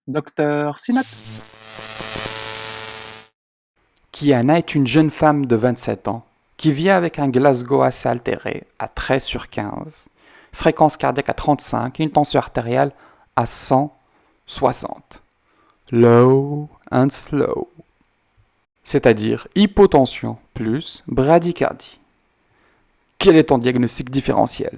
Docteur Synapse. Kiana est une jeune femme de 27 ans qui vit avec un Glasgow assez altéré à 13/15, fréquence cardiaque à 35 et une tension artérielle à 160. Low and slow. C'est-à-dire hypotension plus bradycardie. Quel est ton diagnostic différentiel?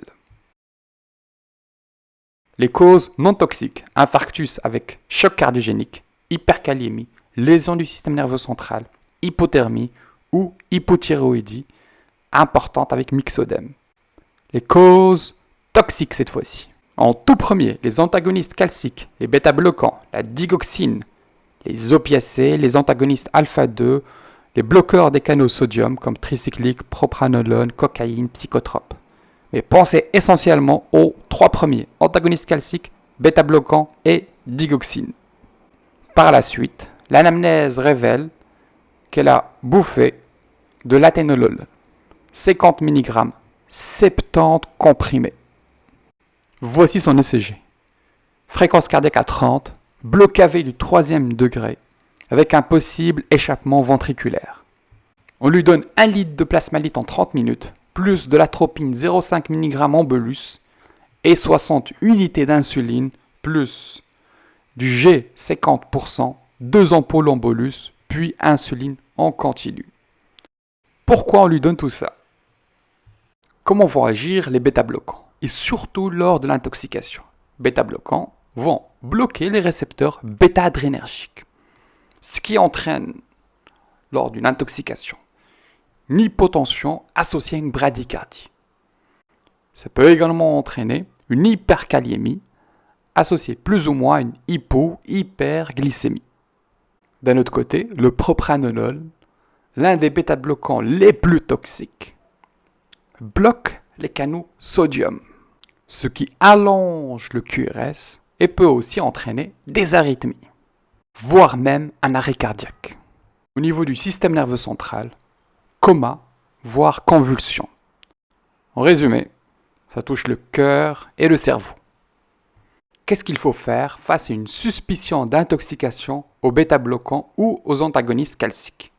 Les causes non toxiques, infarctus avec choc cardiogénique, hyperkaliémie, lésion du système nerveux central, hypothermie ou hypothyroïdie importante avec myxodème. Les causes toxiques cette fois-ci. En tout premier, les antagonistes calciques, les bêta-bloquants, la digoxine, les opiacés, les antagonistes alpha-2, les bloqueurs des canaux sodium comme tricyclique, propranolone, cocaïne, psychotropes. Mais pensez essentiellement aux trois premiers, antagonistes calciques, bêta-bloquants et digoxine. Par la suite, l'anamnèse révèle qu'elle a bouffé de l'athénolol, 50 mg, 70 comprimés. Voici son ECG. Fréquence cardiaque à 30, bloc AV du 3e degré, avec un possible échappement ventriculaire. On lui donne 1 litre de plasmalyte en 30 minutes, plus de l'atropine 0,5 mg en bolus et 60 unités d'insuline, plus du G 50%, 2 ampoules en bolus, puis insuline en continu. Pourquoi on lui donne tout ça? Comment vont agir les bêta-bloquants? Et surtout lors de l'intoxication. Bêta-bloquants vont bloquer les récepteurs bêta-adrénergiques, ce qui entraîne, lors d'une intoxication, une hypotension associée à une bradycardie. Ça peut également entraîner une hyperkaliémie associée plus ou moins à une hyperglycémie. D'un autre côté, le propranolol, l'un des bêta-bloquants les plus toxiques, bloque les canaux sodium, ce qui allonge le QRS et peut aussi entraîner des arythmies, voire même un arrêt cardiaque. Au niveau du système nerveux central, coma, voire convulsion. En résumé, ça touche le cœur et le cerveau. Qu'est-ce qu'il faut faire face à une suspicion d'intoxication aux bêta-bloquants ou aux antagonistes calciques?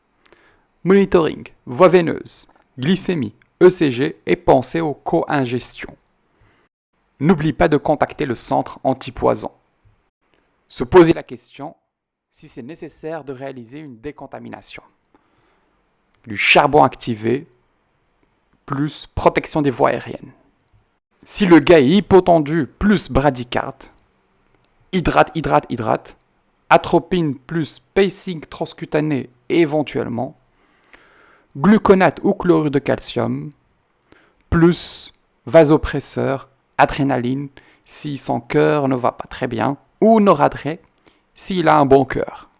Monitoring, voie veineuse, glycémie, ECG et penser aux co-ingestions. N'oublie pas de contacter le centre antipoison. Se poser la question si c'est nécessaire de réaliser une décontamination. Du charbon activé plus protection des voies aériennes. Si le gars est hypotendu plus bradycarde, hydrate, atropine plus pacing transcutané éventuellement, gluconate ou chlorure de calcium, plus vasopresseur, adrénaline si son cœur ne va pas très bien, ou noradré s'il a un bon cœur.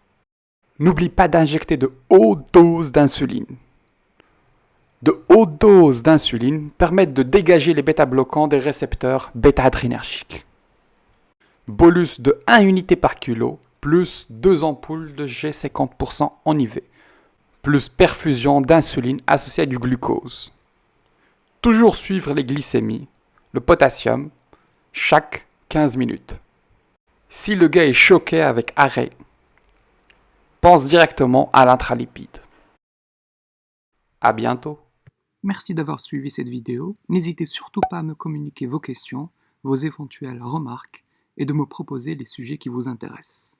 N'oublie pas d'injecter de hautes doses d'insuline. De hautes doses d'insuline permettent de dégager les bêta-bloquants des récepteurs bêta-adrénergiques. Bolus de 1 unité par kilo, plus 2 ampoules de G50% en IV, plus perfusion d'insuline associée à du glucose. Toujours suivre les glycémies, le potassium, chaque 15 minutes. Si le gars est choqué avec arrêt, pense directement à l'intralipide. À bientôt. Merci d'avoir suivi cette vidéo. N'hésitez surtout pas à me communiquer vos questions, vos éventuelles remarques et de me proposer les sujets qui vous intéressent.